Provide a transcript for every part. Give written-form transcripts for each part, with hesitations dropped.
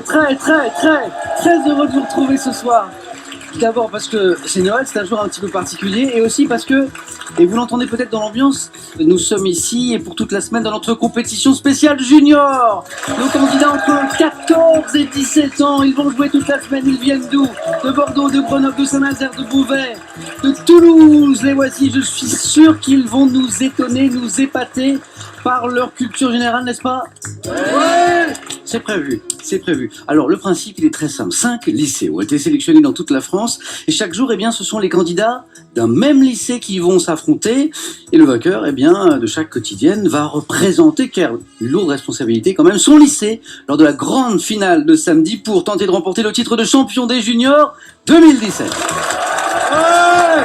très heureux de vous retrouver ce soir. D'abord parce que c'est Noël, c'est un jour un petit peu particulier, et aussi parce que, et vous l'entendez peut-être dans l'ambiance, nous sommes ici et pour toute la semaine dans notre compétition spéciale junior. Nos candidats entre 14 et 17 ans, ils vont jouer toute la semaine, ils viennent d'où? De Bordeaux, de Grenoble, de Saint-Nazaire, de Beauvais, de Toulouse. Les voici, je suis sûr qu'ils vont nous étonner, nous épater par leur culture générale, n'est-ce pas? Ouais. C'est prévu, c'est prévu. Alors le principe il est très simple. 5 lycées ont été sélectionnés dans toute la France et chaque jour, eh bien, ce sont les candidats d'un même lycée qui vont s'affronter et le vainqueur, eh bien, de chaque quotidienne va représenter, car une lourde responsabilité quand même, son lycée lors de la grande finale de samedi pour tenter de remporter le titre de champion des juniors 2017. Ouais.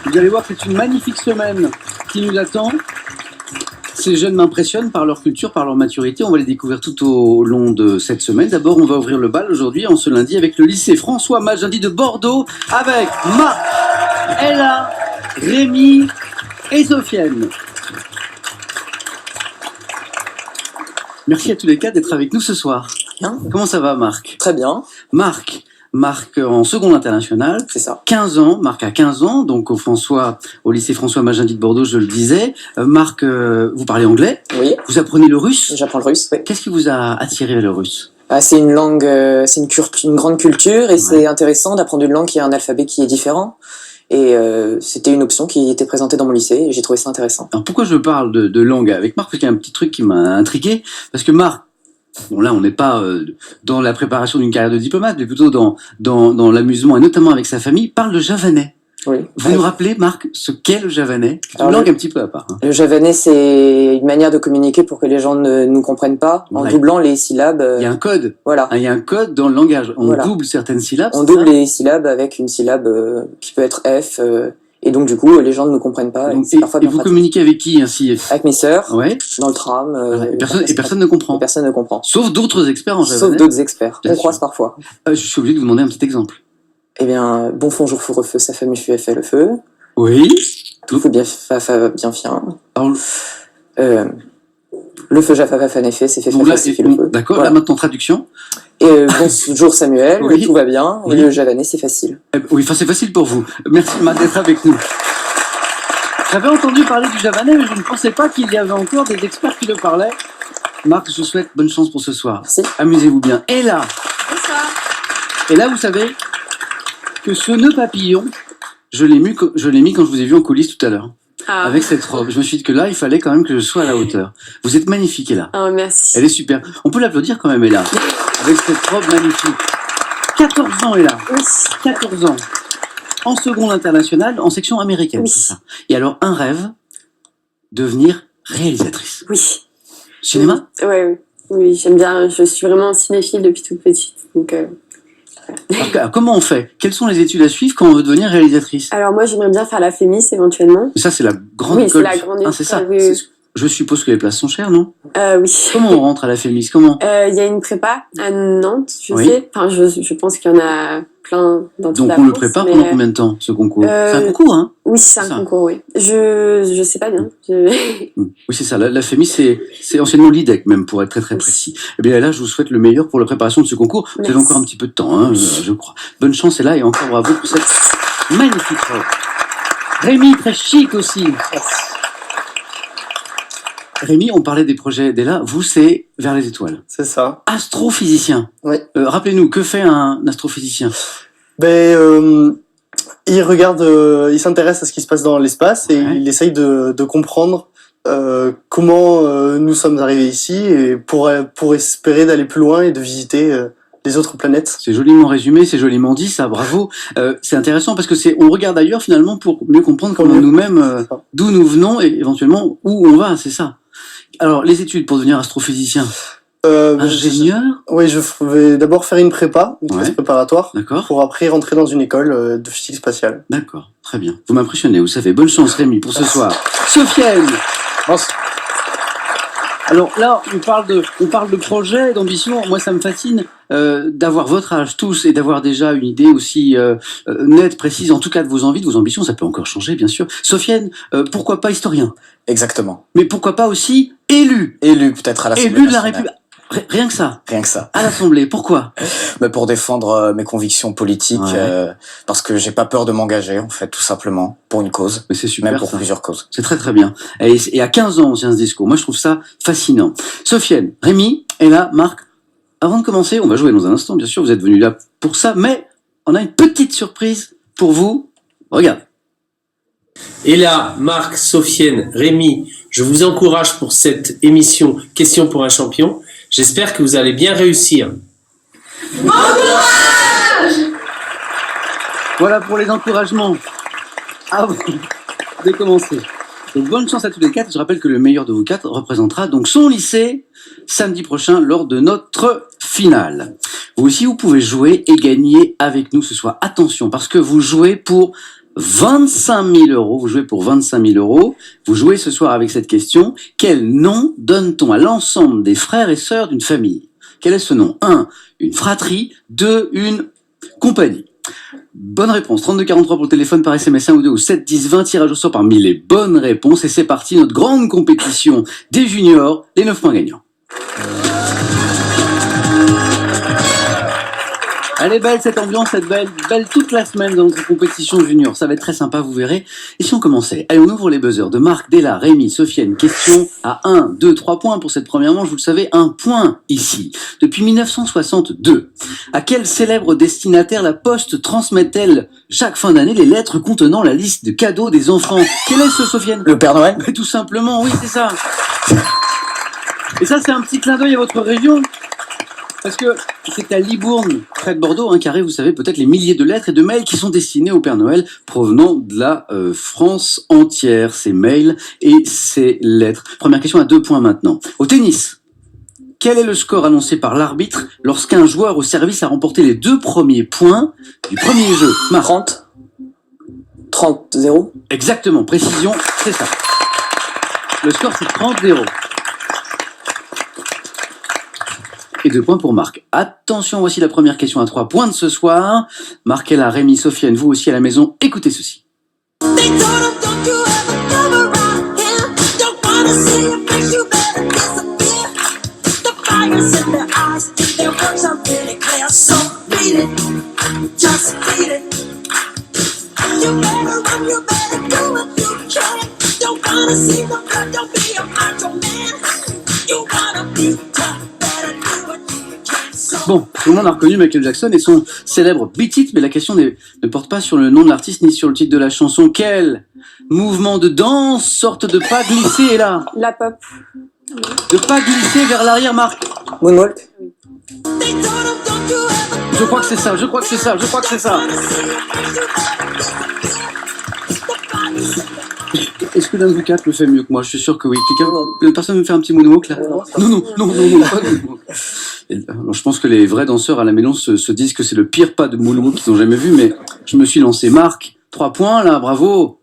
Vous allez voir que c'est une magnifique semaine qui nous attend. Ces jeunes m'impressionnent par leur culture, par leur maturité. On va les découvrir tout au long de cette semaine. D'abord, on va ouvrir le bal aujourd'hui, en ce lundi, avec le lycée François Magendie de Bordeaux, avec Marc, Ella, Rémi et Sofiane. Merci à tous les quatre d'être avec nous ce soir. Bien. Comment ça va, Marc? Très bien. Marc en seconde internationale. C'est ça. 15 ans, Marc a 15 ans, donc au lycée François Magendie de Bordeaux, je le disais. Marc, vous parlez anglais? Oui. Vous apprenez le russe? J'apprends le russe, oui. Qu'est-ce qui vous a attiré vers le russe? C'est une langue, c'est une grande culture et c'est intéressant d'apprendre une langue qui a un alphabet qui est différent. Et c'était une option qui était présentée dans mon lycée et j'ai trouvé ça intéressant. Alors pourquoi je parle de langue avec Marc? Parce qu'il y a un petit truc qui m'a intrigué. Parce que Marc, bon là on n'est pas dans la préparation d'une carrière de diplomate, mais plutôt dans l'amusement et notamment avec sa famille, parle le javanais. Oui. Vous nous rappelez, Marc, ce qu'est le javanais? C'est une langue un petit peu à part. Hein. Le javanais, c'est une manière de communiquer pour que les gens ne nous comprennent pas, en doublant les syllabes. Il y a un code. Voilà. Il y a un code dans le langage. On double certaines syllabes. On double les syllabes avec une syllabe qui peut être F. Et donc, du coup, les gens ne nous comprennent pas. Donc, et vous communiquez avec qui ainsi? Avec mes sœurs, ouais. Dans le tram. Et personne ne comprend. Et personne ne comprend. Sauf d'autres experts en javanais. Sauf d'autres experts. On croise parfois. Je suis obligé de vous demander un petit exemple. Eh bien, bon fond, jour, four, feu, sa famille fut fait le feu. Oui. Tout faut bien, fa, bien fiant. Alors, le feu, jaffa, fa, fait, c'est fait, donc là, le feu. D'accord, voilà. Là maintenant traduction. Et bonjour Samuel, oui. Tout va bien, oui. Et le javanais, c'est facile. Oui, enfin c'est facile pour vous. Merci Marc d'être avec nous. J'avais entendu parler du javanais, mais je ne pensais pas qu'il y avait encore des experts qui le parlaient. Marc, je vous souhaite bonne chance pour ce soir. Merci. Amusez-vous bien. Et là, bonsoir. Et là, vous savez que ce nœud papillon, je l'ai mis quand je vous ai vu en coulisses tout à l'heure. Ah. Avec cette robe. Je me suis dit que là, il fallait quand même que je sois à la hauteur. Vous êtes magnifique, Ella. Oh, merci. Elle est super. On peut l'applaudir quand même, Ella. Avec cette robe magnifique. 14 ans, Ella. Oui. 14 ans. En seconde internationale, en section américaine. Oui. C'est ça. Et alors, un rêve, devenir réalisatrice. Oui. Cinéma? Oui, j'aime bien. Je suis vraiment cinéphile depuis toute petite. Donc, Alors, comment on fait? Quelles sont les études à suivre quand on veut devenir réalisatrice? Alors moi, j'aimerais bien faire la Fémis éventuellement. Ça, c'est la grande Oui, école. c'est la grande école. C'est ça. Oui. Je suppose que les places sont chères, non? Oui. Comment on rentre à la Fémis? Comment? Il y a une prépa à Nantes, je sais. Enfin, je pense qu'il y en a plein dans toute Donc la on France, le prépare pendant combien de temps, ce concours? C'est un concours, hein? Oui, c'est un concours, oui. Je sais pas bien. Oui, c'est ça. La Fémis, c'est anciennement l'IDEC, même, pour être très très précis. Eh bien là, je vous souhaite le meilleur pour la préparation de ce concours. Vous avez encore un petit peu de temps, hein, je crois. Bonne chance, et là, et encore bravo pour cette magnifique robe. Rémi, très chic aussi. Rémi, on parlait des projets d'Ella. Vous, c'est vers les étoiles. C'est ça. Astrophysicien. Oui. Rappelez-nous, que fait un astrophysicien? Il regarde, il s'intéresse à ce qui se passe dans l'espace et il essaye de comprendre comment nous sommes arrivés ici et pour espérer d'aller plus loin et de visiter les autres planètes. C'est joliment résumé, c'est joliment dit, ça, bravo. C'est intéressant parce que on regarde ailleurs finalement pour mieux comprendre comment nous-mêmes, d'où nous venons et éventuellement où on va, c'est ça. Alors, les études pour devenir astrophysicien? Ingénieur? Oui, je vais d'abord faire une prépa, une classe préparatoire, pour après rentrer dans une école de physique spatiale. D'accord, très bien. Vous m'impressionnez, vous savez. Bonne chance, Rémi, pour ce soir. Sofiane! Alors là, on parle de projet, d'ambition. Moi, ça me fascine d'avoir votre âge tous et d'avoir déjà une idée aussi nette, précise, en tout cas de vos envies, de vos ambitions. Ça peut encore changer, bien sûr. Sofiane, pourquoi pas historien? Exactement. Mais pourquoi pas aussi élu? Élu peut-être à l'Assemblée nationale. Élu de la République. Rien que ça. Rien que ça. À l'Assemblée, pourquoi? Mais pour défendre mes convictions politiques, Ouais. parce que j'ai pas peur de m'engager, en fait, tout simplement, pour une cause. Mais c'est super, Même pour ça. plusieurs causes. C'est très très bien. Et à 15 ans, on tient ce discours. Moi, je trouve ça fascinant. Sofiane, Rémi, et là, Marc, avant de commencer, on va jouer dans un instant, bien sûr, vous êtes venus là pour ça, mais on a une petite surprise pour vous. Regarde. Et là, Marc, Sofiane, Rémi, je vous encourage pour cette émission Question pour un champion. J'espère que vous allez bien réussir. Voilà pour les encouragements. Avant de commencer. Donc, bonne chance à tous les quatre. Je rappelle que le meilleur de vous quatre représentera donc son lycée samedi prochain lors de notre finale. Vous aussi, vous pouvez jouer et gagner avec nous ce soir. Attention, parce que vous jouez pour 25 000 euros. Vous jouez pour 25 000 euros. Vous jouez ce soir avec cette question. Quel nom donne-t-on à l'ensemble des frères et sœurs d'une famille? Quel est ce nom? 1. Une fratrie. 2. Une compagnie. Bonne réponse. 3243 pour le téléphone, par SMS 1 ou 2 ou 7 10 20. Tirage au sort parmi les bonnes réponses. Et c'est parti, notre grande compétition des juniors. Les 9 points gagnants. Elle est belle cette ambiance, cette belle toute la semaine dans notre compétition junior. Ça va être très sympa, vous verrez. Et si on commençait? Allez, on ouvre les buzzers de Marc, Della, Rémi, Sofiane. Question à 1, 2, 3 points pour cette première manche. Vous le savez, 1 point ici. Depuis 1962, à quel célèbre destinataire la Poste transmet-elle chaque fin d'année les lettres contenant la liste de cadeaux des enfants? Quel est ce, Sofiane? Le Père Noël? Mais tout simplement, oui, c'est ça. Et ça, c'est un petit clin d'œil à votre région. Parce que c'est à Libourne, près de Bordeaux, qu'arrivent, vous savez, peut-être les milliers de lettres et de mails qui sont destinés au Père Noël provenant de la France entière. Ces mails et ces lettres. Première question à 2 points maintenant. Au tennis, quel est le score annoncé par l'arbitre lorsqu'un joueur au service a remporté les 2 premiers points du premier jeu? Marc. 30-0. Exactement, précision, c'est ça. Le score, c'est 30-0. Et 2 points pour Marc. Attention, voici la première question à 3 points de ce soir. Marc est là, Rémi, Sofiane, vous aussi à la maison, écoutez ceci. Bon, tout le monde a reconnu Michael Jackson et son célèbre Beat It, mais la question ne porte pas sur le nom de l'artiste ni sur le titre de la chanson. Quel mouvement de danse, sorte de pas glissé est là? La pop. De pas glisser vers l'arrière, Marc. Moonwalk. Je crois que c'est ça, je crois que c'est ça, je crois que c'est ça. Est-ce que l'un de vous quatre le fait mieux que moi? Je suis sûr que oui. Personne me fait un petit moonwalk là? Non, pas de moonwalk. Alors, je pense que les vrais danseurs à la maison se disent que c'est le pire pas de moonwalk qu'ils ont jamais vu, mais je me suis lancé. Marc, 3 points là, bravo.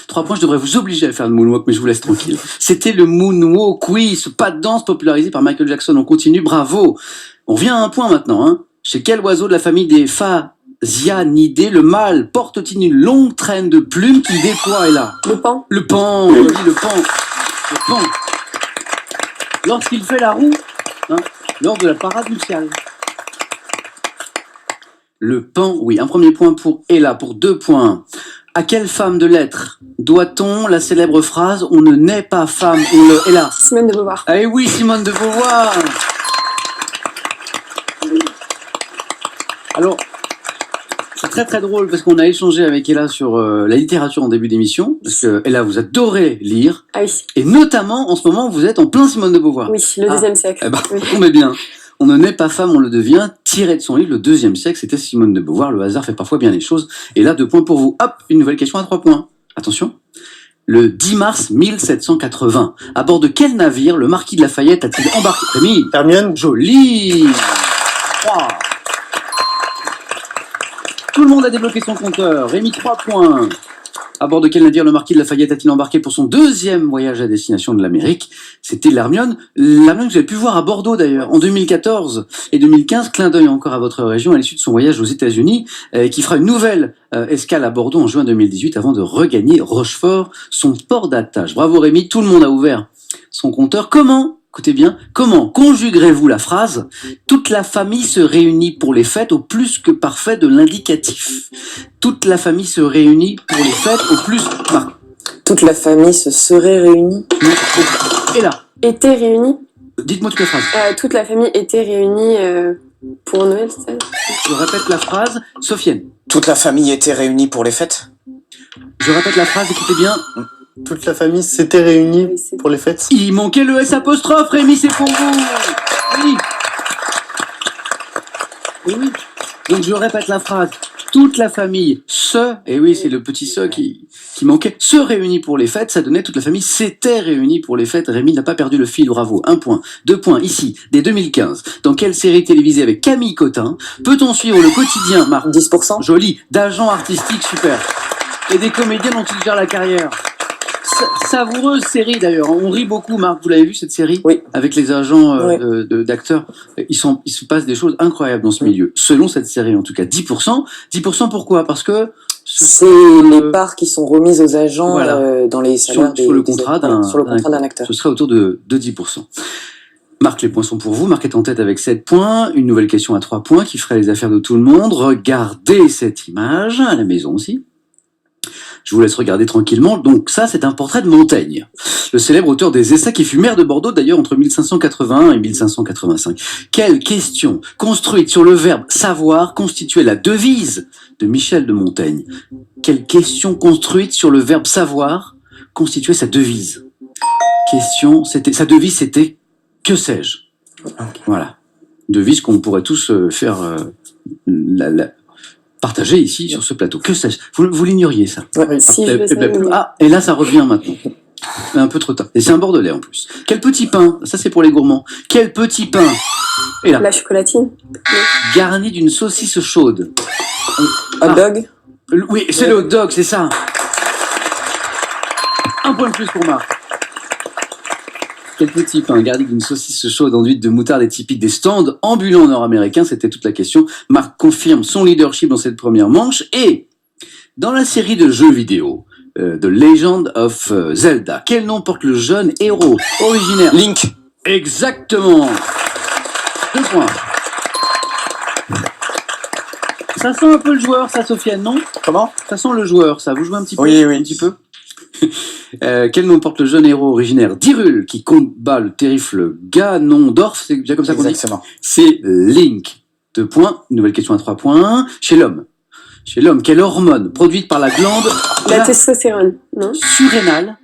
3 points, je devrais vous obliger à faire le moonwalk, mais je vous laisse tranquille. C'était le moonwalk, oui, ce pas de danse popularisé par Michael Jackson. On continue, bravo. On revient à 1 point maintenant. Chez quel oiseau de la famille des Phasianidés le mâle porte-t-il une longue traîne de plumes qu'il déploie? Et là, Le pan. le pan, on dit le pan. Le pan. Lorsqu'il fait la roue, lors de la parade nuptiale. Le pan, oui. Un premier point pour Ella, pour 2 points. À quelle femme de lettres doit-on la célèbre phrase « On ne naît pas femme, on le... » Ella. Simone de Beauvoir. Eh oui, Simone de Beauvoir. Alors, c'est très très drôle parce qu'on a échangé avec Ella sur la littérature en début d'émission, parce que Ella, vous adorez lire, Ah oui. et notamment en ce moment vous êtes en plein Simone de Beauvoir. Oui, le 2e siècle. Eh ben, Oui. on met bien. On ne naît pas femme, on le devient, tiré de son livre, le 2e siècle, c'était Simone de Beauvoir. Le hasard fait parfois bien les choses. Et là, 2 points pour vous. Hop, une nouvelle question à 3 points. Attention. Le 10 mars 1780, à bord de quel navire le marquis de Lafayette a-t-il embarqué? Rémi. Hermione. Joli. 3. Tout le monde a débloqué son compteur. Rémi, 3 points. À bord de quel navire le marquis de Lafayette a-t-il embarqué pour son 2e voyage à destination de l'Amérique? C'était l'Hermione. L'Hermione que vous avez pu voir à Bordeaux d'ailleurs, en 2014 et 2015. Clin d'œil encore à votre région à l'issue de son voyage aux États-Unis, qui fera une nouvelle escale à Bordeaux en juin 2018 avant de regagner Rochefort, son port d'attache. Bravo Rémi, tout le monde a ouvert son compteur. Comment écoutez bien, comment conjuguerez-vous la phrase « Toute la famille se réunit pour les fêtes au plus que parfait de l'indicatif ». Toute la famille se réunit pour les fêtes au plus... Toute la famille se serait réunie. Et là, Était réunie. dites-moi toute la phrase. Toute la famille était réunie pour Noël, c'est ça? Je répète la phrase. Sofiane, Toute la famille était réunie pour les fêtes. je répète la phrase, écoutez bien. Toute la famille s'était réunie Oui, c'est- pour les fêtes. Il manquait le S apostrophe, Rémi, c'est pour vous. Oui. Oui. Donc je répète la phrase. Toute la famille et oui, c'est le petit se qui manquait, se réunit pour les fêtes, ça donnait toute la famille s'était réunie pour les fêtes. Rémi n'a pas perdu le fil, bravo. 1 point. 2 points, ici, dès 2015. Dans quelle série télévisée avec Camille Cotin peut-on suivre le quotidien, Marc 10%. Joli, d'agents artistiques, super. Et des comédiens dont il gère la carrière. Savoureuse série d'ailleurs. On rit beaucoup, Marc. Vous l'avez vu cette série? Oui. Avec les agents Oui. d'acteurs. Il se passe des choses incroyables dans ce milieu. Selon cette série, en tout cas. 10%. 10% pourquoi? Parce que C'est les parts qui sont remises aux agents Voilà. dans les salaires sur le contrat d'un acteur. ce serait autour de 10%. Marc, les points sont pour vous. Marc est en tête avec 7 points. Une nouvelle question à 3 points qui ferait les affaires de tout le monde. Regardez cette image, à la maison aussi. Je vous laisse regarder tranquillement. Donc ça, c'est un portrait de Montaigne, le célèbre auteur des Essais qui fut maire de Bordeaux d'ailleurs entre 1581 et 1585. Quelle question construite sur le verbe savoir constituait la devise de Michel de Montaigne? Quelle question construite sur le verbe savoir constituait sa devise? Sa devise c'était que sais-je? Voilà. Devise qu'on pourrait tous faire partager ici sur ce plateau. Que sais-je? Vous l'ignoriez ça? Si je le savais, oui. Et là ça revient maintenant. Un peu trop tard. Et c'est un bordelais en plus. Quel petit pain? Ça c'est pour les gourmands. Quel petit pain? Et là, La chocolatine. garni d'une saucisse chaude. Hot dog. Oui, c'est le hot dog, c'est ça. 1 point de plus pour Marc. Quel petit pain garni d'une saucisse chaude enduite de moutarde est typique des stands ambulants nord-américains? C'était toute la question. Marc confirme son leadership dans cette première manche. Et dans la série de jeux vidéo The Legend of Zelda, quel nom porte le jeune héros originaire? Link. Exactement. 2 points. Ça sent un peu le joueur, ça, Sofiane, non? Comment? Ça sent le joueur, ça. Vous jouez un petit peu? Oui, oui. Un petit peu. Quel nom porte le jeune héros originaire d'Hyrule qui combat le terrible Ganondorf? C'est bien comme ça qu'on dit? Exactement. C'est Link. 2 points. Une nouvelle question à 3 points. Chez l'homme, quelle hormone produite par la glande La testostérone, non? surrénale,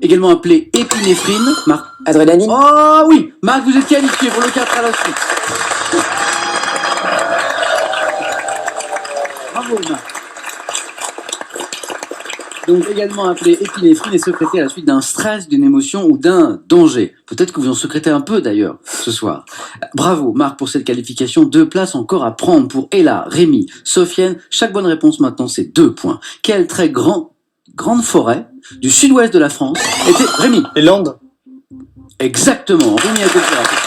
également appelée épinéphrine? Marc. Adrénaline. Oh oui, Marc, vous êtes qualifié pour le 4 à la suite. Bravo, Marc. Donc également appelée épinéphrine et sécrétée à la suite d'un stress, d'une émotion ou d'un danger. Peut-être que vous en sécrétez un peu d'ailleurs ce soir. Bravo Marc pour cette qualification. 2 places encore à prendre pour Ella, Rémi, Sofiane. Chaque bonne réponse maintenant c'est 2 points. Quelle très grande forêt du sud-ouest de la France était Rémi? Les Landes. Exactement, Rémi a été plus rapide.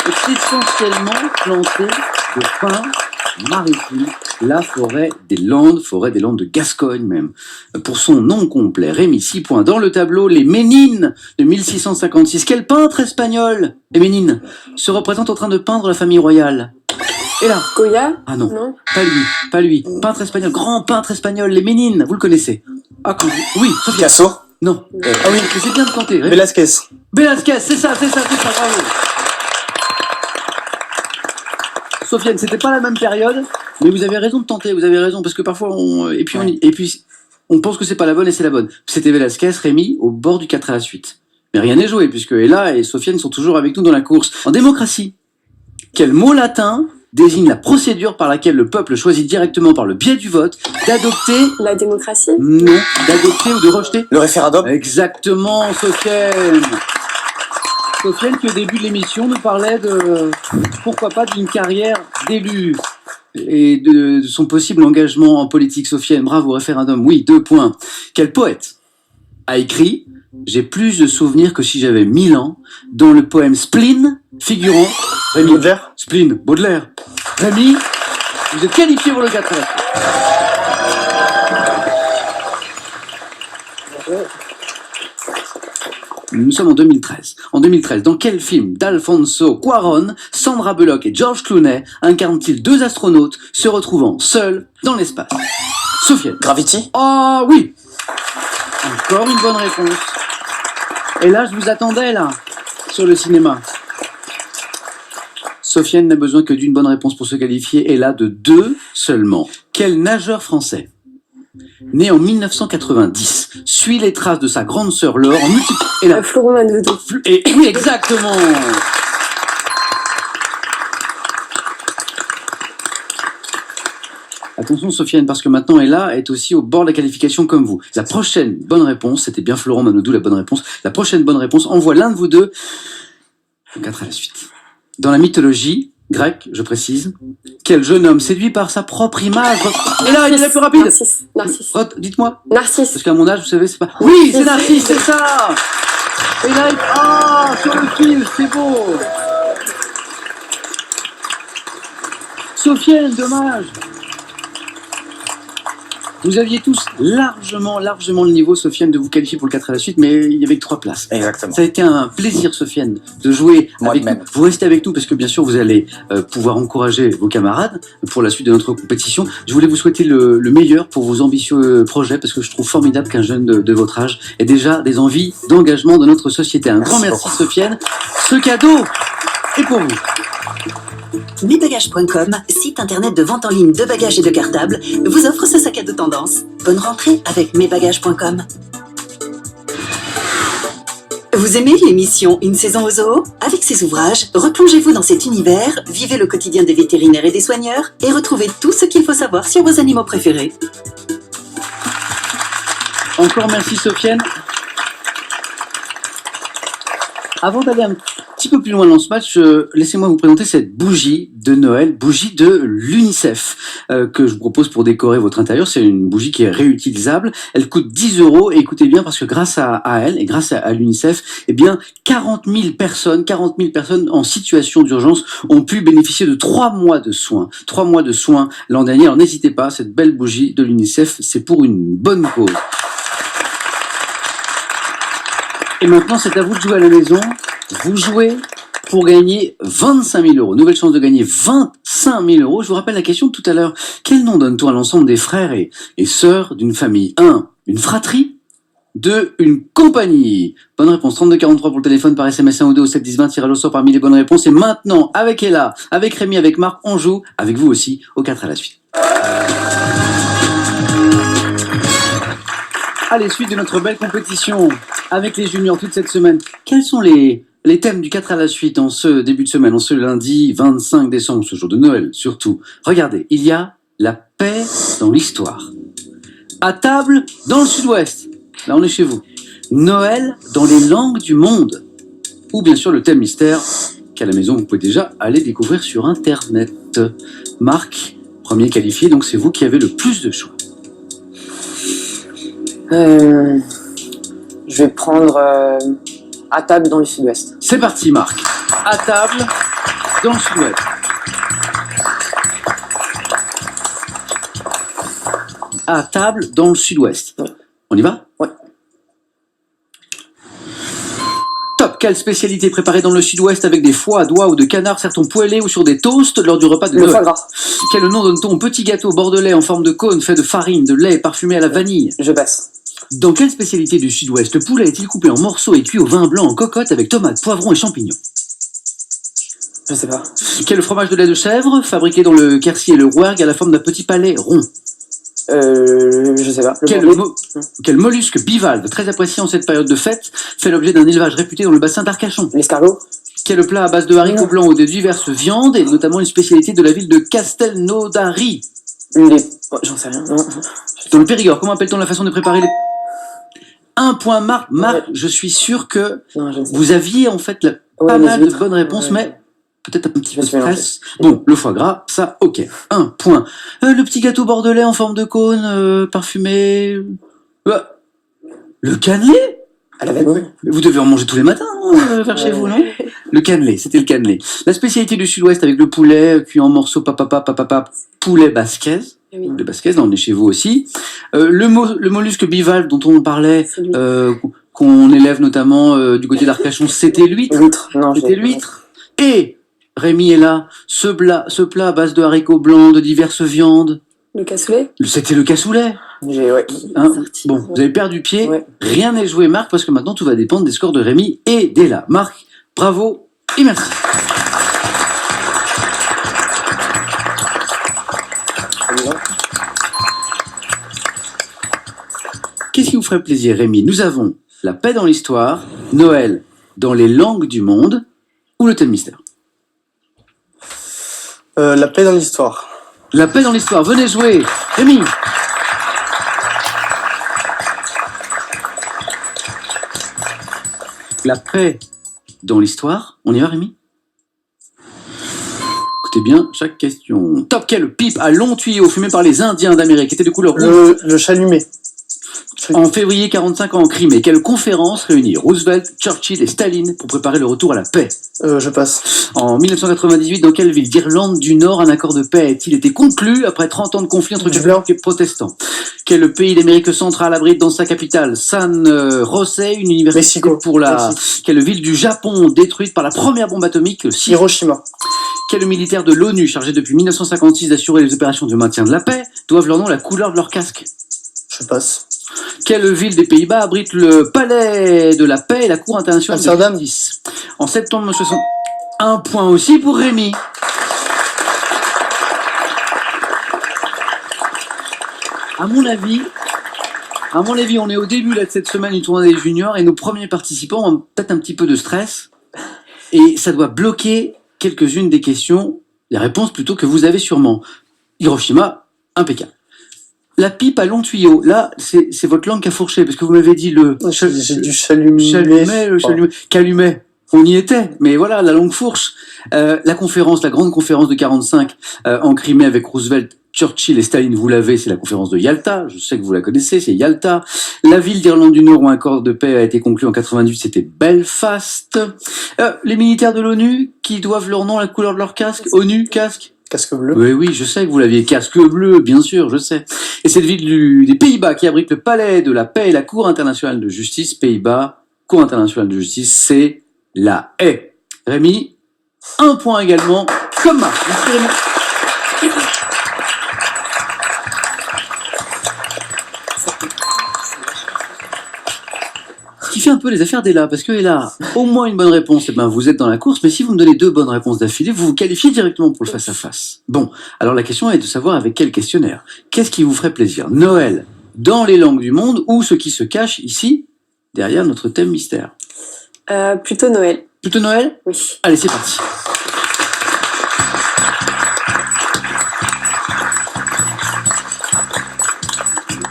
Est essentiellement plantée de pins maritime, la forêt des Landes de Gascogne même. Pour son nom complet, Rémi, 6 points. Dans le tableau, les Ménines de 1656. Quel peintre espagnol, les Ménines, se représente en train de peindre la famille royale? Et là? Goya? Ah non, Non? pas lui. Peintre espagnol, grand peintre espagnol, les Ménines, vous le connaissez? Ah, oui, Sophia. Picasso. Non. Ah oui, mais c'est bien de tenter. Rémi. Velasquez. Velasquez, c'est ça, bravo. Sofiane, c'était pas la même période, mais vous avez raison de tenter, vous avez raison, parce que parfois on pense que c'est pas la bonne et c'est la bonne. C'était Velasquez, Rémi, au bord du 4 à la suite. Mais rien n'est joué, puisque Ella et Sofiane sont toujours avec nous dans la course. En démocratie, quel mot latin désigne la procédure par laquelle le peuple choisit directement par le biais du vote d'adopter... La démocratie? Non, d'adopter ou de rejeter? Le référendum. Exactement, Sofiane. Sofiane qui au début de l'émission nous parlait de, pourquoi pas, d'une carrière d'élu et de son possible engagement en politique. Sofiane, bravo, référendum, oui, 2 points. Quel poète a écrit « J'ai plus de souvenirs que si j'avais 1000 ans » dans le poème Spleen, figurant Rémi. Baudelaire. Spleen, Baudelaire. Rémi, vous êtes qualifié pour le 4 heures. Nous sommes en 2013. En 2013, dans quel film d'Alfonso Cuarón, Sandra Bullock et George Clooney incarnent-ils deux astronautes se retrouvant seuls dans l'espace? Sofiane. Gravity? Oh oui. Encore une bonne réponse. Et là, je vous attendais, là, sur le cinéma. Sofiane n'a besoin que d'une bonne réponse pour se qualifier, et là, de 2 seulement. Quel nageur français, né en 1990, suit les traces de sa grande sœur Laure en multiple... Et là, Florent Manodou. et oui, exactement. Attention Sofiane, parce que maintenant Ella est aussi au bord de la qualification comme vous. La prochaine bonne réponse, c'était bien Florent Manodou la bonne réponse, la prochaine bonne réponse envoie l'un de vous deux 4 à la suite. Dans la mythologie grecque, je précise, quel jeune homme séduit par sa propre image... Et là, il est la plus rapide. Narcisse. Dites-moi. Narcisse. Parce qu'à mon âge, vous savez, c'est pas... Oui, c'est Narcisse, c'est ça. Et là, sur le fil, c'est beau. Sofiane, dommage. Vous aviez tous largement le niveau, Sofiane, de vous qualifier pour le 4 à la suite, mais il y avait que 3 places. Exactement. Ça a été un plaisir, Sofiane, de jouer avec nous. Vous restez avec nous parce que bien sûr, vous allez pouvoir encourager vos camarades pour la suite de notre compétition. Je voulais vous souhaiter le meilleur pour vos ambitieux projets parce que je trouve formidable qu'un jeune de votre âge ait déjà des envies d'engagement dans notre société. Un grand merci, Sofiane. Ce cadeau est pour vous. Mesbagages.com, site internet de vente en ligne de bagages et de cartables, vous offre ce sac à dos tendance. Bonne rentrée avec Mesbagages.com. Vous aimez l'émission Une saison au zoo? Avec ses ouvrages, replongez-vous dans cet univers, vivez le quotidien des vétérinaires et des soigneurs et retrouvez tout ce qu'il faut savoir sur vos animaux préférés. Encore merci Sofiane. Avant d'aller un petit peu plus loin dans ce match, laissez-moi vous présenter cette bougie de Noël, bougie de l'UNICEF, que je vous propose pour décorer votre intérieur. C'est une bougie qui est réutilisable. Elle coûte 10 € et écoutez bien parce que grâce à elle et grâce à l'UNICEF, eh bien, 40 000 personnes en situation d'urgence ont pu bénéficier de 3 mois de soins. 3 mois de soins l'an dernier. Alors n'hésitez pas, cette belle bougie de l'UNICEF, c'est pour une bonne cause. Et maintenant, c'est à vous de jouer à la maison. Vous jouez pour gagner 25 000 €. Nouvelle chance de gagner 25 000 €. Je vous rappelle la question de tout à l'heure. Quel nom donne-t-on à l'ensemble des frères et sœurs d'une famille? 1. Une fratrie. 2. Une compagnie. Bonne réponse. 3243 pour le téléphone, par SMS 1 ou 2 au 7 10 20. Tirage au sort parmi les bonnes réponses. Et maintenant, avec Ella, avec Rémi, avec Marc, on joue avec vous aussi au 4 à la suite. Allez, suite de notre belle compétition avec les juniors toute cette semaine. Quels sont les thèmes du 4 à la suite en ce début de semaine, en ce lundi 25 décembre, ce jour de Noël surtout? Regardez, il y a la paix dans l'histoire. À table dans le sud-ouest. Là, on est chez vous. Noël dans les langues du monde. Ou bien sûr le thème mystère qu'à la maison vous pouvez déjà aller découvrir sur Internet. Marc, premier qualifié, donc c'est vous qui avez le plus de choix. Je vais prendre à table dans le sud-ouest. C'est parti, Marc. À table dans le sud-ouest. À table dans le sud-ouest. Ouais. On y va? Ouais. Top. Quelle spécialité préparée dans le sud-ouest avec des foies, doigts ou de canard, sert-on poêlé ou sur des toasts lors du repas de Le Noël? foie gras. Quel nom donne-t-on au petit gâteau bordelais en forme de cône fait de farine, de lait parfumé à la vanille? Je passe. Dans quelle spécialité du sud-ouest le poulet est-il coupé en morceaux et cuit au vin blanc en cocotte avec tomates, poivrons et champignons? Je sais pas. Quel fromage de lait de chèvre, fabriqué dans le Quercy et le Rouergue à la forme d'un petit palais rond? Je sais pas. Quel mollusque bivalve, très apprécié en cette période de fête, fait l'objet d'un élevage réputé dans le bassin d'Arcachon? L'escargot. Quel plat à base de haricots blancs ou de diverses viandes, et notamment une spécialité de la ville de Castelnaudary? J'en sais rien. Non. Dans le Périgord, comment appelle-t-on la façon de préparer les... Un point, Marc. Marc, Ouais. je suis sûr que Non, je ne sais vous aviez en fait pas les mal de huîtres. bonnes réponses, Ouais. mais peut-être un petit Je peu me de suis mélangé. stress. Bon, le foie gras, ça, ok. Un point. Le petit gâteau bordelais en forme de cône, parfumé... le cannelé? À la vanille. Vous devez en manger tous les matins, vers chez vous, non? Le cannelé, c'était le cannelé. La spécialité du sud-ouest avec le poulet cuit en morceaux, poulet basquez. Oui. Le basquez, là on est chez vous aussi. Le mollusque bivalve dont on parlait, C'est lui. qu'on élève notamment du côté d'Arcachon, c'était l'huître. L'huître, non, C'était l'huître. Et Rémi est là. Ce plat à base de haricots blancs, de diverses viandes. Le cassoulet. C'était le cassoulet. Ouais. Hein, bon, vous avez perdu pied. Ouais. Rien n'est joué, Marc, parce que maintenant tout va dépendre des scores de Rémi et d'Ella. Marc, bravo et merci. Qu'est-ce qui vous ferait plaisir, Rémi? Nous avons la paix dans l'histoire, Noël dans les langues du monde ou le thème mystère. La paix dans l'histoire. La paix dans l'histoire, venez jouer. Rémi. La paix dans l'histoire, on y va, Rémi? Écoutez bien chaque question. Top, quel pipe à long tuyau fumé par les Indiens d'Amérique était de couleur rouge Le chalumet. en février 45 en Crimée? Quelle conférence réunit Roosevelt, Churchill et Staline pour préparer le retour à la paix? Je passe. En 1998, dans quelle ville d'Irlande du Nord un accord de paix a-t-il été conclu après 30 ans de conflit entre catholiques et protestants? Quel pays d'Amérique centrale abrite dans sa capitale San José une université Mexico. pour la... Quelle ville du Japon détruite par la première bombe atomique, le 6 Hiroshima. Quel militaire de l'ONU chargé depuis 1956 d'assurer les opérations de maintien de la paix doivent leur nom à la couleur de leur casque? Je passe. Quelle ville des Pays-Bas abrite le palais de la paix et la Cour internationale Amsterdam. de justice? En septembre 1960. Un point aussi pour Rémi. À mon avis, on est au début là, de cette semaine du tournoi des juniors et nos premiers participants ont peut-être un petit peu de stress et ça doit bloquer quelques-unes des questions, les réponses plutôt que vous avez sûrement. Hiroshima, impeccable. La pipe à long tuyau, là, c'est votre langue qui a fourché, parce que vous m'avez dit le... J'ai du chalumet. Chalumet. Calumet. On y était, mais voilà, la longue fourche. La grande conférence de 45 en Crimée avec Roosevelt, Churchill et Staline, vous l'avez, c'est la conférence de Yalta, je sais que vous la connaissez, c'est Yalta. La ville d'Irlande du Nord où un accord de paix a été conclu en 98, c'était Belfast. Les militaires de l'ONU qui doivent leur nom à la couleur de leur casque, ONU, casque. Casque bleu. Oui, je sais que vous l'aviez, casque bleu, bien sûr, je sais. Et cette ville des Pays-Bas qui abrite le palais de la paix et la Cour internationale de justice, Pays-Bas, Cour internationale de justice, c'est la Haye. Rémi, un point également, comme Marc. Merci Rémi. Ce qui fait un peu les affaires d'Ella, parce que Ella, au moins une bonne réponse, eh ben vous êtes dans la course, mais si vous me donnez 2 bonnes réponses d'affilée, vous vous qualifiez directement pour le face-à-face. Bon, alors la question est de savoir avec quel questionnaire. Qu'est-ce qui vous ferait plaisir? Noël dans les langues du monde ou ce qui se cache ici, derrière notre thème mystère? Plutôt Noël. Plutôt Noël? Oui. Allez, c'est parti.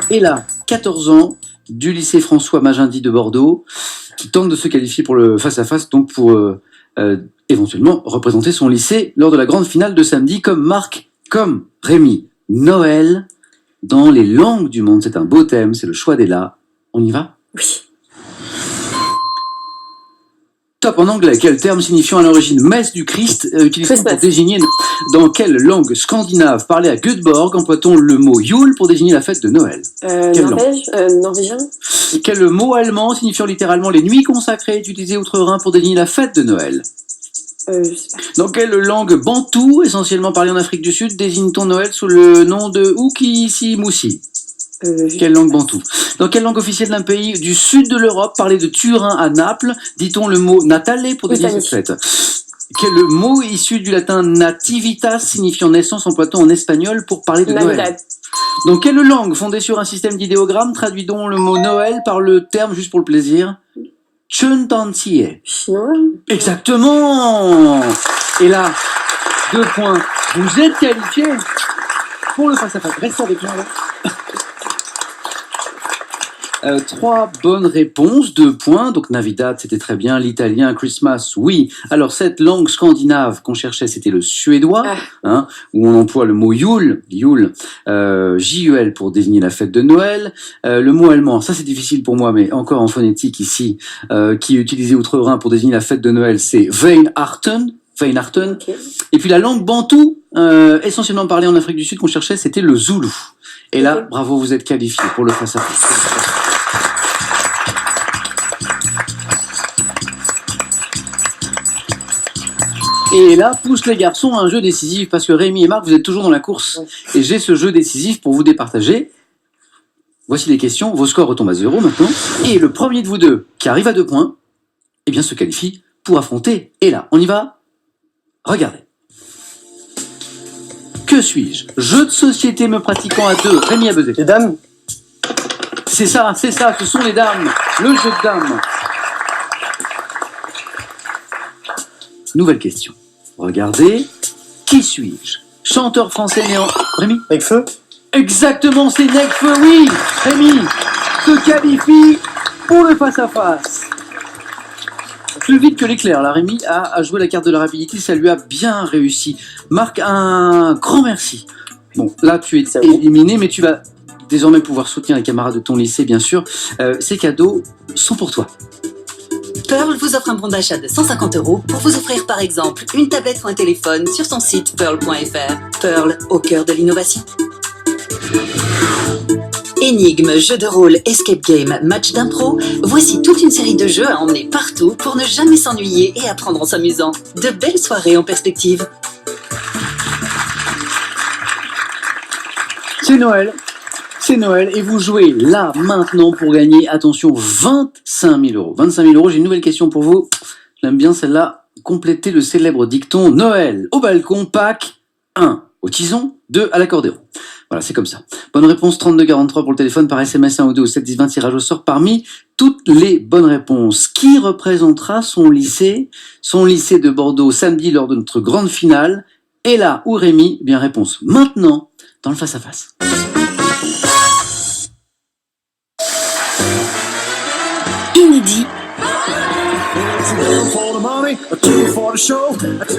Et là, 14 ans, du lycée François Magendie de Bordeaux, qui tente de se qualifier pour le face-à-face, donc pour éventuellement représenter son lycée lors de la grande finale de samedi, comme Marc, comme Rémi. Noël dans les langues du monde, c'est un beau thème, c'est le choix d'Ella. On y va? Oui. Top en anglais, quel terme signifiant à l'origine messe du Christ utilisé pour désigner dans quelle langue scandinave parlée à Göteborg emploie-t-on le mot Yule pour désigner la fête de Noël? Norvège, norvégien. Quel mot allemand signifiant littéralement les nuits consacrées est utilisé outre-Rhin pour désigner la fête de Noël? Je sais pas. Dans quelle langue bantoue, essentiellement parlée en Afrique du Sud, désigne-t-on Noël sous le nom de Ukisimusi? Quelle langue bantoue? Dans quelle langue officielle d'un pays du sud de l'Europe, parlé de Turin à Naples, dit-on le mot Natale pour désigner cette fête? Quel mot issu du latin nativitas, signifiant naissance, emploie-t-on en espagnol pour parler de Noël? Dans quelle langue, fondée sur un système d'idéogrammes, traduit-on le mot Noël par le terme, juste pour le plaisir, Chuntantie? Chinois. Exactement. Et là, 2 points. Vous êtes qualifié pour le face-à-face. Restez avec moi là. 3 bonnes réponses, 2 points. Donc Navidad, c'était très bien. L'italien, Christmas, oui. Alors cette langue scandinave qu'on cherchait, c'était le suédois, où on emploie le mot Jul, J-U-L pour désigner la fête de Noël. Le mot allemand, ça c'est difficile pour moi, mais encore en phonétique ici, qui est utilisé outre-Rhin pour désigner la fête de Noël, c'est Weihnachten. Okay. Et puis la langue bantoue, essentiellement parlée en Afrique du Sud qu'on cherchait, c'était le zoulou. Et là, bravo, vous êtes qualifiés pour le face-à-face. Et là, pousse les garçons à un jeu décisif, parce que Rémi et Marc, vous êtes toujours dans la course. Et j'ai ce jeu décisif pour vous départager. Voici les questions, vos scores retombent à 0 maintenant. Et le premier de vous deux, qui arrive à 2 points, eh bien se qualifie pour affronter Ella. On y va? Regardez. Que suis-je? Jeu de société me pratiquant à 2. Rémi a buzzé. Les dames? C'est ça, ce sont les dames. Le jeu de dames. Nouvelle question. Regardez. Qui suis-je? Chanteur français né en... Rémi? Nekfeu? Exactement, c'est Nekfeu, oui. Rémi se qualifie pour le face-à-face. Plus vite que l'éclair, là, Rémi a joué la carte de la rapidité, ça lui a bien réussi. Marc, un grand merci. Bon, là, tu es éliminé, mais tu vas désormais pouvoir soutenir les camarades de ton lycée, bien sûr. Ces cadeaux sont pour toi. Pearl vous offre un bon d'achat de 150 € pour vous offrir par exemple une tablette ou un téléphone sur son site pearl.fr. Pearl, au cœur de l'innovation. Énigmes, jeux de rôle, escape game, match d'impro, voici toute une série de jeux à emmener partout pour ne jamais s'ennuyer et apprendre en s'amusant. De belles soirées en perspective. C'est Noël. C'est Noël et vous jouez là, maintenant, pour gagner, attention, 25 000 €. 25 000 €, j'ai une nouvelle question pour vous. J'aime bien celle-là. Complétez le célèbre dicton Noël au balcon, Pâques 1 au tison, 2 à l'accordéon. Voilà, c'est comme ça. Bonne réponse, 3243 pour le téléphone, par SMS 1 ou 2 au 7 10 20, tirage au sort parmi toutes les bonnes réponses. Qui représentera son lycée de Bordeaux samedi lors de notre grande finale? Ella ou Rémi? Bien, réponse maintenant dans le face-à-face. Inédit.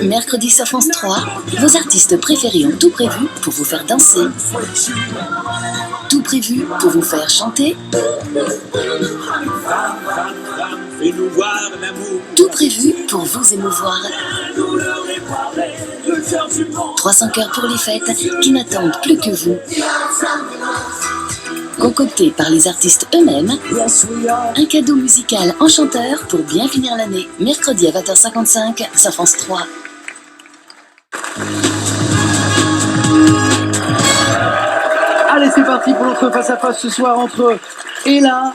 Mercredi sur France 3, vos artistes préférés ont tout prévu pour vous faire danser. Tout prévu pour vous faire chanter. Tout prévu pour vous émouvoir. 300 cœurs pour les fêtes qui n'attendent plus que vous. Concocté par les artistes eux-mêmes, un cadeau musical enchanteur pour bien finir l'année. Mercredi à 20h55 sur France 3. Allez, c'est parti pour notre face-à-face ce soir entre Ella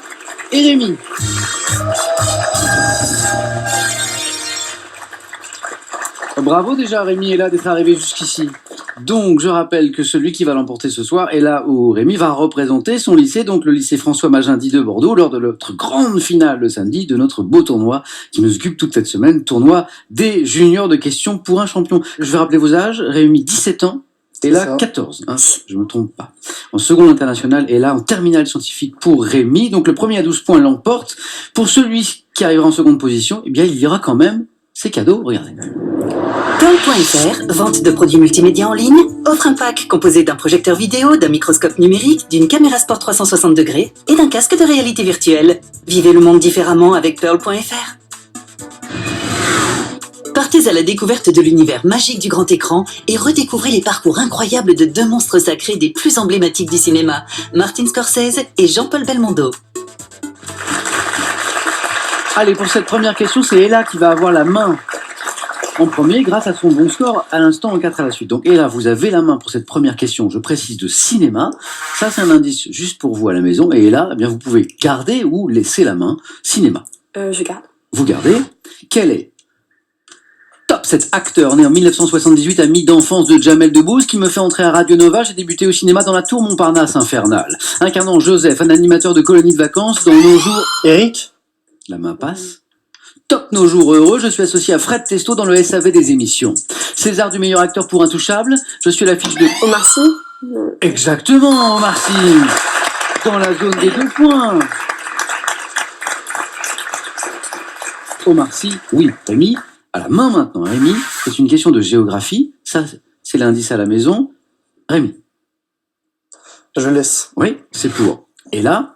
et Rémi. Bravo déjà Rémi et Ella d'être arrivés jusqu'ici. Donc je rappelle que celui qui va l'emporter ce soir, Ella ou Rémi, va représenter son lycée, donc le lycée François Magendie de Bordeaux, lors de notre grande finale le samedi de notre beau tournoi qui nous occupe toute cette semaine, tournoi des juniors de questions pour un champion. Je vais rappeler vos âges, Rémi 17 ans, Ella 14, hein, je me trompe pas. En seconde internationale, Ella en terminale scientifique pour Rémi, donc le premier à 12 points l'emporte. Pour celui qui arrivera en seconde position, eh bien il y aura quand même ses cadeaux, regardez. Pearl.fr, vente de produits multimédia en ligne, offre un pack composé d'un projecteur vidéo, d'un microscope numérique, d'une caméra sport 360 degrés et d'un casque de réalité virtuelle. Vivez le monde différemment avec Pearl.fr. Partez à la découverte de l'univers magique du grand écran et redécouvrez les parcours incroyables de deux monstres sacrés des plus emblématiques du cinéma, Martin Scorsese et Jean-Paul Belmondo. Allez, pour cette première question, c'est Ella qui va avoir la main en premier grâce à son bon score à l'instant en 4 à la suite. Donc Ella, vous avez la main pour cette première question, je précise, de cinéma. Ça, c'est un indice juste pour vous à la maison. Et Ella, eh bien, vous pouvez garder ou laisser la main cinéma. Je garde. Vous gardez. Quel est Top, cet acteur né en 1978, ami d'enfance de Jamel Debbouze, qui me fait entrer à Radio Nova. J'ai débuté au cinéma dans La Tour Montparnasse infernale, incarnant Joseph, un animateur de colonie de vacances dans Nos jours... Eric? La main passe. Top, Nos jours heureux, je suis associé à Fred Testo dans le SAV des émissions. César du meilleur acteur pour Intouchable, je suis à l'affiche de... Omar Sy. Exactement, Omar Sy, dans la zone des 2 points. Omar Sy, oui. Rémi, à la main maintenant. Rémi, c'est une question de géographie. Ça, c'est l'indice à la maison. Rémi. Je laisse. Oui, c'est pour. Et là,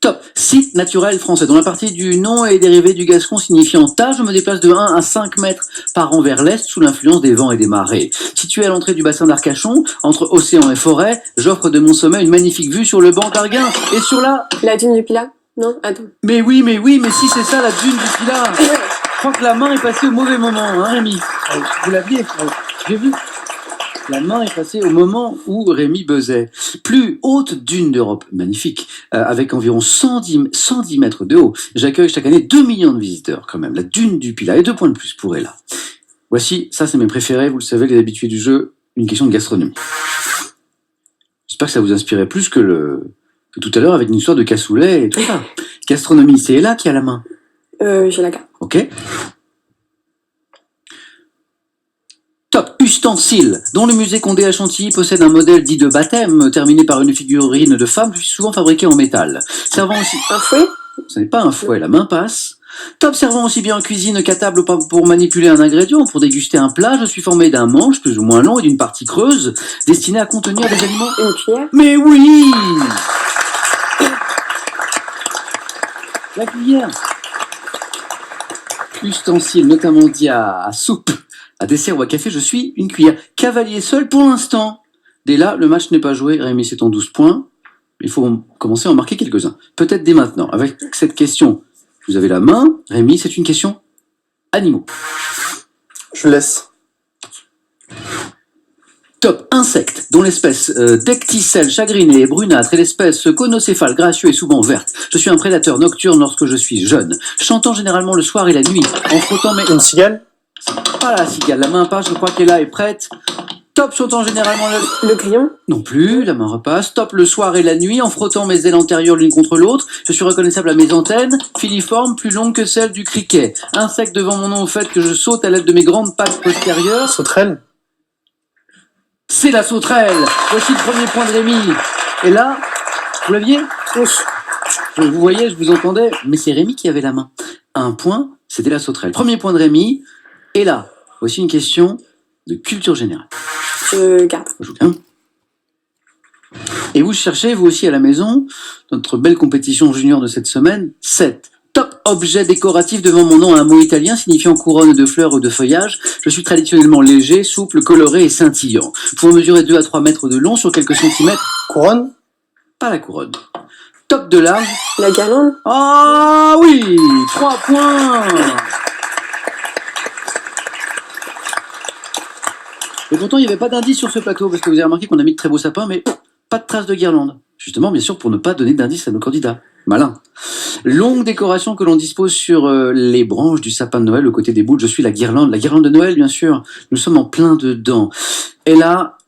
top, site naturel français, dont la partie du nom est dérivée du gascon signifiant tas. Je me déplace de 1 à 5 mètres par an vers l'est sous l'influence des vents et des marées. Situé à l'entrée du bassin d'Arcachon, entre océan et forêt, j'offre de mon sommet une magnifique vue sur le banc d'Arguin et sur la... La dune du Pilat? Non, attends. Mais oui, mais si, c'est ça, la dune du Pilat. crois que la main est passée au mauvais moment, hein, Rémi. Vous l'aviez, j'ai vu. La main est passée au moment où Rémi buzzait. Plus haute dune d'Europe, magnifique, avec environ 110 mètres de haut. J'accueille chaque année 2 millions de visiteurs quand même. La dune du Pilat. Et 2 points de plus pour Ella. Voici, ça c'est mes préférés, vous le savez, les habitués du jeu, une question de gastronomie. J'espère que ça vous inspirait plus que tout à l'heure avec une histoire de cassoulet et tout ça. Gastronomie, c'est Ella qui a la main. J'ai la carte. Ok. Top ustensile, dont le musée Condé à Chantilly possède un modèle dit de baptême, terminé par une figurine de femme, souvent fabriquée en métal. Servant aussi... Un fouet? Ce n'est pas un fouet, la main passe. Top servant aussi bien en cuisine qu'à table pour manipuler un ingrédient, pour déguster un plat, je suis formé d'un manche plus ou moins long et d'une partie creuse, destinée à contenir des aliments... Une cuillère? Mais oui! La cuillère. Ustensile, notamment dit à soupe, à dessert ou à café, je suis une cuillère. Cavalier seul pour l'instant. Dès là, le match n'est pas joué. Rémi, c'est en 12 points. Il faut commencer à en marquer quelques-uns. Peut-être dès maintenant. Avec cette question, vous avez la main. Rémi, c'est une question animaux. Je laisse. Top insectes, dont l'espèce Decticelle chagrinée et brunâtre et l'espèce conocéphale gracieux et souvent verte. Je suis un prédateur nocturne lorsque je suis jeune, chantant généralement le soir et la nuit, en frottant mes... Une cigale? Pas la cigale, la main passe, je crois qu'elle est prête. Top chantant généralement Le grillon? Non plus, la main repasse. Top le soir et la nuit, en frottant mes ailes antérieures l'une contre l'autre. Je suis reconnaissable à mes antennes, filiformes, plus longues que celles du criquet. Insecte devant mon nom au fait que je saute à l'aide de mes grandes pattes postérieures. Sauterelle? C'est la sauterelle. Voici le premier point de Rémi. Et là, vous l'aviez? Oui. Vous voyez, je vous entendais, mais c'est Rémi qui avait la main. Un point, c'était la sauterelle. Premier point de Rémi. Et là, voici une question de culture générale. Je garde. Je joue bien. Et vous cherchez, vous aussi à la maison, notre belle compétition junior de cette semaine, 7. Top objet décoratif devant mon nom, un mot italien signifiant couronne de fleurs ou de feuillage. Je suis traditionnellement léger, souple, coloré et scintillant. Pour mesurer 2 à 3 mètres de long sur quelques centimètres. Couronne? Pas la couronne. Top de large. La guirlande? Ah oui, 3 points. Et pourtant, il n'y avait pas d'indice sur ce plateau, parce que vous avez remarqué qu'on a mis de très beaux sapins, mais pas de traces de guirlande. Justement, bien sûr, pour ne pas donner d'indice à nos candidats. Malin. Longue décoration que l'on dispose sur les branches du sapin de Noël, aux côtés des boules. Je suis la guirlande de Noël, bien sûr. Nous sommes en plein dedans. Et là,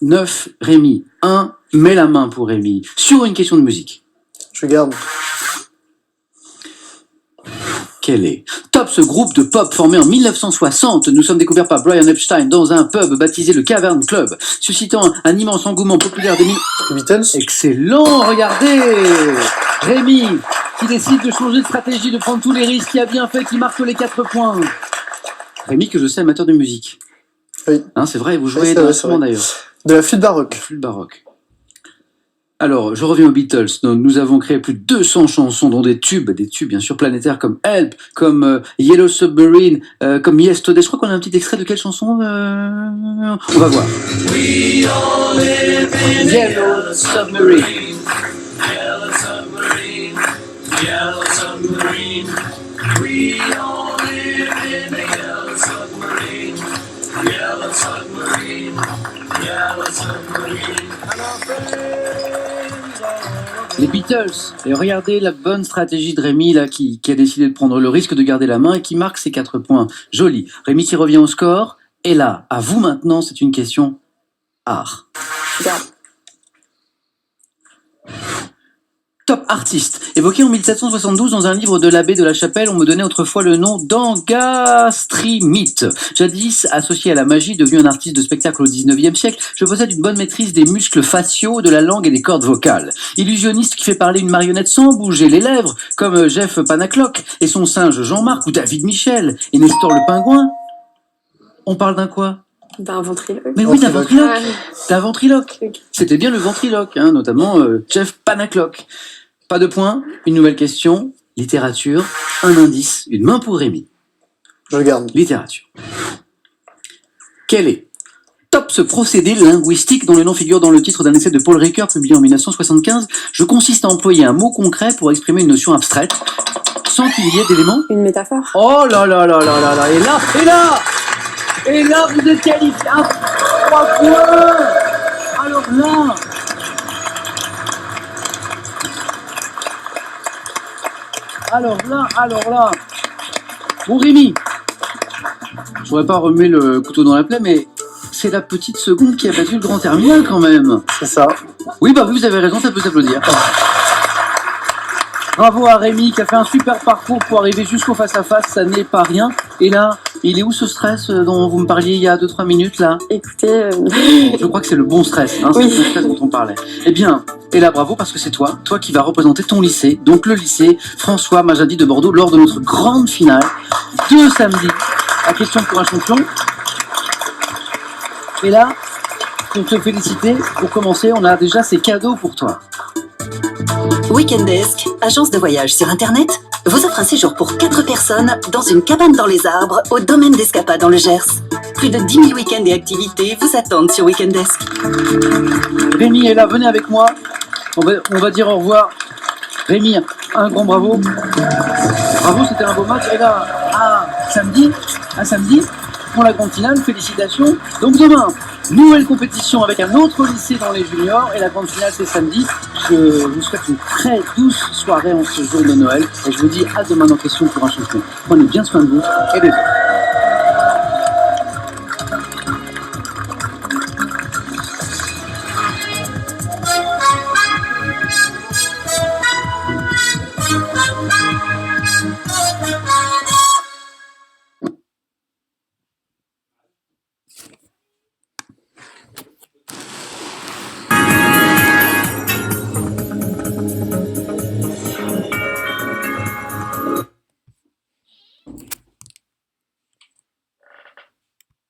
9, Rémi. 1, mets la main pour Rémi. Sur une question de musique. Je garde. Quel est Top, ce groupe de pop formé en 1960. Nous sommes découverts par Brian Epstein dans un pub baptisé le Cavern Club, suscitant un immense engouement populaire des Beatles? Excellent, regardez Rémi, qui décide de changer de stratégie, de prendre tous les risques, qui a bien fait, qui marque les 4 points. Rémi, que je sais, amateur de musique. Oui. Hein, c'est vrai, vous jouez Oui, dans vrai, l'instrument d'ailleurs. De la flûte baroque. Flûte baroque. Alors, je reviens aux Beatles. Nous avons créé plus de 200 chansons, dont des tubes bien sûr planétaires comme Help, comme Yellow Submarine, comme Yesterday. Je crois qu'on a un petit extrait de quelle chanson On va voir. We all live in Yellow Submarine. Yellow Submarine. Yellow Submarine. We all live in a Yellow Submarine. Yellow Submarine. Yellow Submarine. Les Beatles. Et regardez la bonne stratégie de Rémi là, qui a décidé de prendre le risque de garder la main et qui marque ses 4 points. Joli. Rémi qui revient au score. Et là, à vous maintenant, c'est une question art. Garde. Top artiste. Évoqué en 1772 dans un livre de l'abbé de la Chapelle, on me donnait autrefois le nom d'Angastrimite. Jadis associé à la magie, devenu un artiste de spectacle au 19e siècle, je possède une bonne maîtrise des muscles faciaux, de la langue et des cordes vocales. Illusionniste qui fait parler une marionnette sans bouger les lèvres, comme Jeff Panaclock et son singe Jean-Marc ou David Michel et Nestor le pingouin. On parle d'un quoi? D'un ventriloque. Mais oui, d'un ventriloque. Ah, D'un ventriloque. ok. C'était bien le ventriloque, hein, notamment Jeff Panaclock. Pas de points, une nouvelle question, littérature, un indice, une main pour Rémi. Je garde. Littérature. Quel est Top, ce procédé linguistique dont le nom figure dans le titre d'un essai de Paul Ricoeur publié en 1975. Je consiste à employer un mot concret pour exprimer une notion abstraite. sans qu'il y ait d'éléments. Une métaphore. Oh là là là là là là. Et là, vous êtes qualifié à 3 points. Alors là. Bon Rémi, je n'aurais pas remis le couteau dans la plaie, mais c'est la petite seconde qui a battu le grand terminal quand même. C'est ça. Oui, bah oui, vous avez raison, ça peut s'applaudir. Bravo à Rémi qui a fait un super parcours pour arriver jusqu'au face-à-face, ça n'est pas rien. Et là, il est où ce stress dont vous me parliez il y a 2-3 minutes là? Écoutez, Je crois que c'est le bon stress, hein, Oui. c'est le stress dont on parlait. Eh bien, et là bravo parce que c'est toi qui vas représenter ton lycée, donc le lycée François Majadi de Bordeaux lors de notre grande finale de samedi. La question pour un champion. Et là, pour te féliciter, pour commencer, on a déjà ces cadeaux pour toi. Weekendesk, agence de voyage sur Internet, vous offre un séjour pour 4 personnes dans une cabane dans les arbres au domaine d'Escapa dans le Gers. Plus de 10 000 week-ends et activités vous attendent sur Weekendesk. Rémi est là, venez avec moi. On va dire au revoir. Rémi, un grand bravo. Bravo, c'était un beau match. Et là, un samedi, pour la grande finale, félicitations. Donc demain, nouvelle compétition avec un autre lycée dans les juniors. Et la grande finale, c'est samedi. Je vous souhaite une très douce soirée en ce jour de Noël. Et je vous dis à demain dans Question pour un champion. Prenez bien soin de vous et des autres.